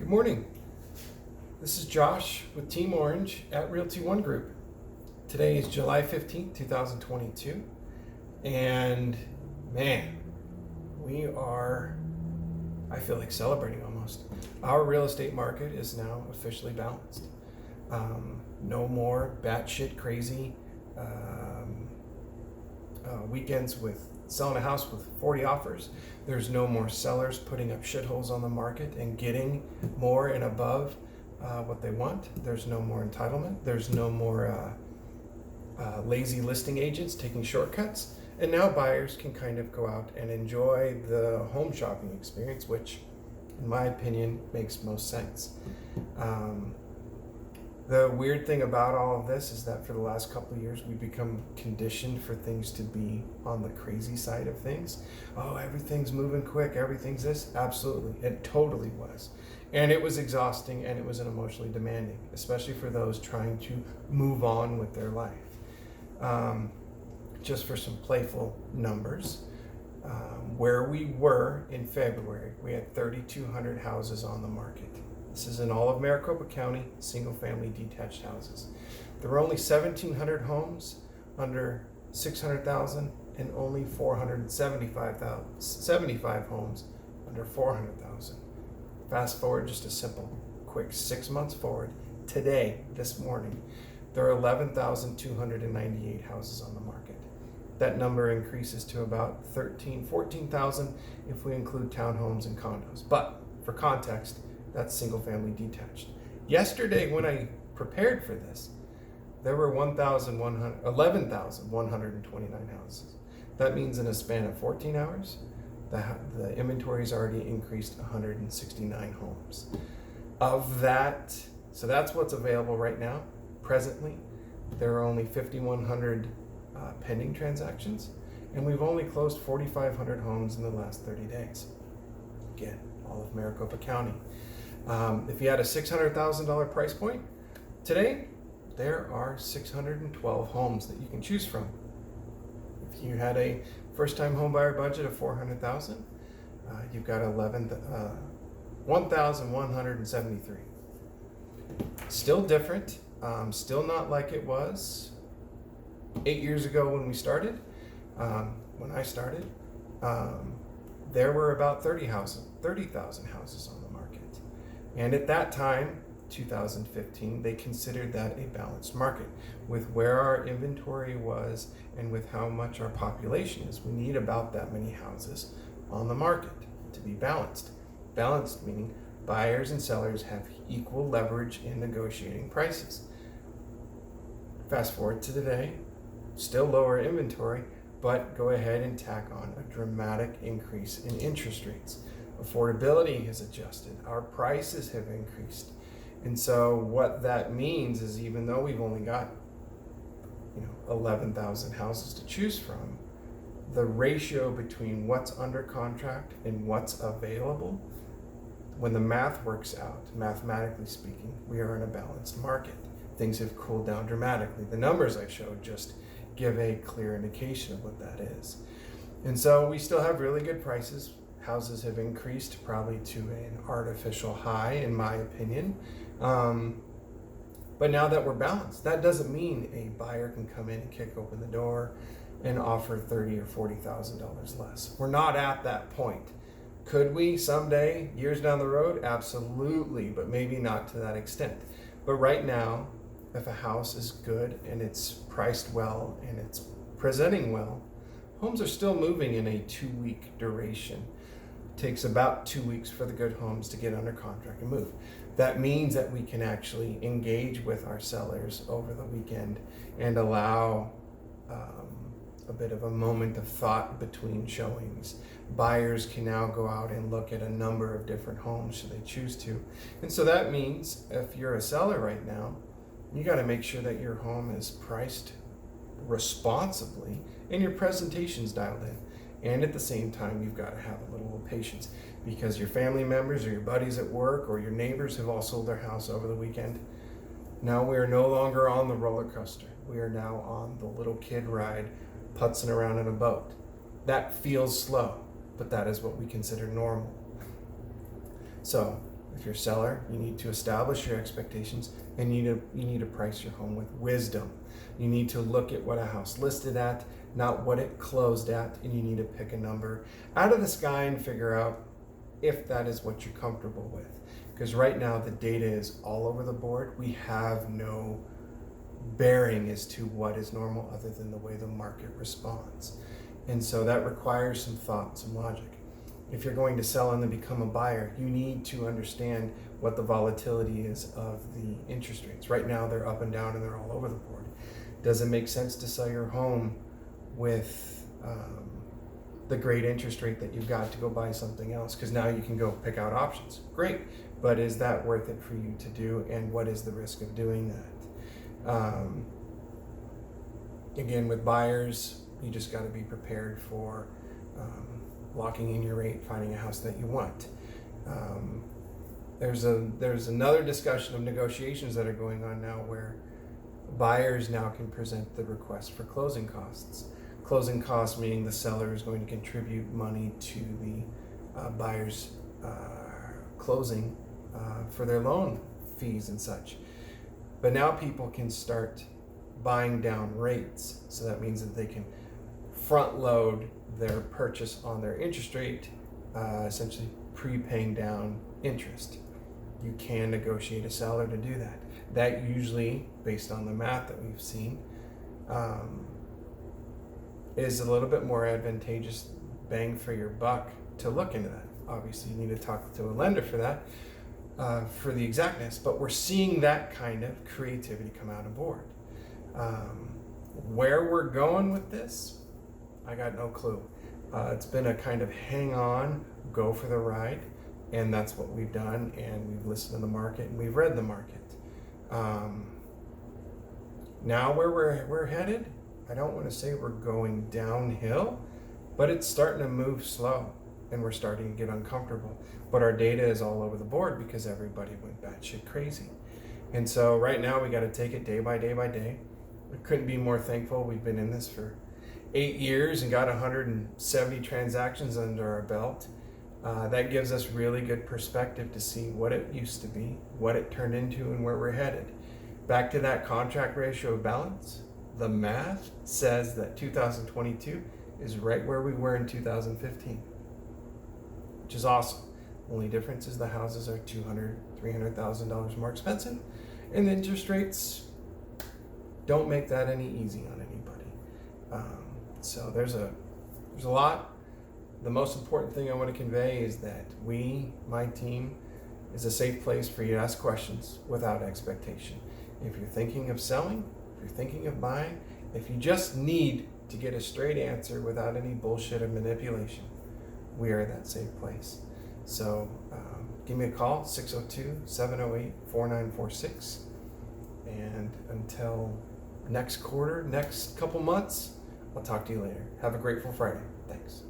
Good morning. This is Josh with Team Orange at Realty One Group. Today is July 15th, 2022. And man, I feel like celebrating almost. Our real estate market is now officially balanced. No more batshit crazy weekends with selling a house with 40 offers. There's no more sellers putting up shitholes on the market and getting more and above what they want. There's no more entitlement. There's no more lazy listing agents taking shortcuts. And now buyers can kind of go out and enjoy the home shopping experience, which in my opinion makes most sense. The weird thing about all of this is that for the last couple of years, we've become conditioned for things to be on the crazy side of things. Oh, everything's moving quick, everything's this. Absolutely, it totally was. And it was exhausting and it was emotionally demanding, especially for those trying to move on with their life. Just for some playful numbers, where we were in February, we had 3,200 houses on the market. This is in all of Maricopa County, single-family detached houses. There were only 1,700 homes under 600,000 and only 475 homes under 400,000. Fast forward just a simple, quick 6 months forward. Today, this morning, there are 11,298 houses on the market. That number increases to about 14,000 if we include townhomes and condos. But for context, that's single family detached. Yesterday, when I prepared for this, there were 11,129 houses. That means in a span of 14 hours, the inventory's already increased 169 homes. Of that, so that's what's available right now. Presently, there are only 5,100 pending transactions, and we've only closed 4,500 homes in the last 30 days. Again, all of Maricopa County. If you had a $600,000 price point, today there are 612 homes that you can choose from. If you had a first-time home buyer budget of $400,000, you've got 1,173. Still different, still not like it was 8 years ago when we started. When I started, there were about 30,000 houses on the market. And at that time, 2015, they considered that a balanced market. With where our inventory was and with how much our population is, we need about that many houses on the market to be balanced. Balanced meaning buyers and sellers have equal leverage in negotiating prices. Fast forward to today, still lower inventory, but go ahead and tack on a dramatic increase in interest rates. Affordability has adjusted. Our prices have increased. And so what that means is even though we've only got 11,000 houses to choose from, the ratio between what's under contract and what's available, when the math works out, mathematically speaking, we are in a balanced market. Things have cooled down dramatically. The numbers I showed just give a clear indication of what that is. And so we still have really good prices. Houses have increased probably to an artificial high, in my opinion. But now that we're balanced, that doesn't mean a buyer can come in and kick open the door and offer $30,000 or $40,000 less. We're not at that point. Could we someday, years down the road? Absolutely, but maybe not to that extent. But right now, if a house is good and it's priced well and it's presenting well, homes are still moving in a 2-week duration. It takes about 2 weeks for the good homes to get under contract and move. That means that we can actually engage with our sellers over the weekend and allow a bit of a moment of thought between showings. Buyers can now go out and look at a number of different homes should they choose to. And so that means if you're a seller right now, you got to make sure that your home is priced responsibly and your presentation's dialed in. And at the same time, you've got to have a little patience because your family members or your buddies at work or your neighbors have all sold their house over the weekend. Now we are no longer on the roller coaster. We are now on the little kid ride, putzing around in a boat. That feels slow, but that is what we consider normal. So If you're a seller, you need to establish your expectations, and you need to price your home with wisdom. You need to look at what a house listed at, not what it closed at, and you need to pick a number out of the sky and figure out if that is what you're comfortable with. Because right now the data is all over the board. We have no bearing as to what is normal other than the way the market responds. And so that requires some thought, some logic. If you're going to sell and then become a buyer, you need to understand what the volatility is of the interest rates. Right now they're up and down and they're all over the board. Does it make sense to sell your home with the great interest rate that you've got to go buy something else? Because now you can go pick out options. Great, but is that worth it for you to do, and what is the risk of doing that? Again, with buyers, you just got to be prepared for locking in your rate, finding a house that you want. There's another discussion of negotiations that are going on now where buyers now can present the request for closing costs. Closing costs meaning the seller is going to contribute money to the buyer's closing for their loan fees and such. But now people can start buying down rates. So that means that they can front load their purchase on their interest rate, essentially prepaying down interest. You can negotiate a seller to do that. That usually, based on the math that we've seen, is a little bit more advantageous bang for your buck to look into that. Obviously, you need to talk to a lender for that, for the exactness, but we're seeing that kind of creativity come out of board. Where we're going with this, I got no clue. It's been a kind of hang on, go for the ride, and that's what we've done, and we've listened to the market and we've read the market. Now where we're headed, I don't want to say we're going downhill, but it's starting to move slow and we're starting to get uncomfortable. But our data is all over the board because everybody went batshit crazy. And so right now we got to take it day by day by day. We couldn't be more thankful. We've been in this for 8 years and got 170 transactions under our belt. That gives us really good perspective to see what it used to be, what it turned into, and where we're headed. Back to that contract ratio of balance, the math says that 2022 is right where we were in 2015, which is awesome. Only difference is the houses are $200,000, $300,000 more expensive, and the interest rates don't make that any easy on anybody. So there's a lot. The most important thing I want to convey is that my team, is a safe place for you to ask questions without expectation. If you're thinking of selling, if you're thinking of buying, if you just need to get a straight answer without any bullshit or manipulation, we are that safe place. So give me a call, 602-708-4946. And until next quarter, next couple months, I'll talk to you later. Have a grateful Friday. Thanks.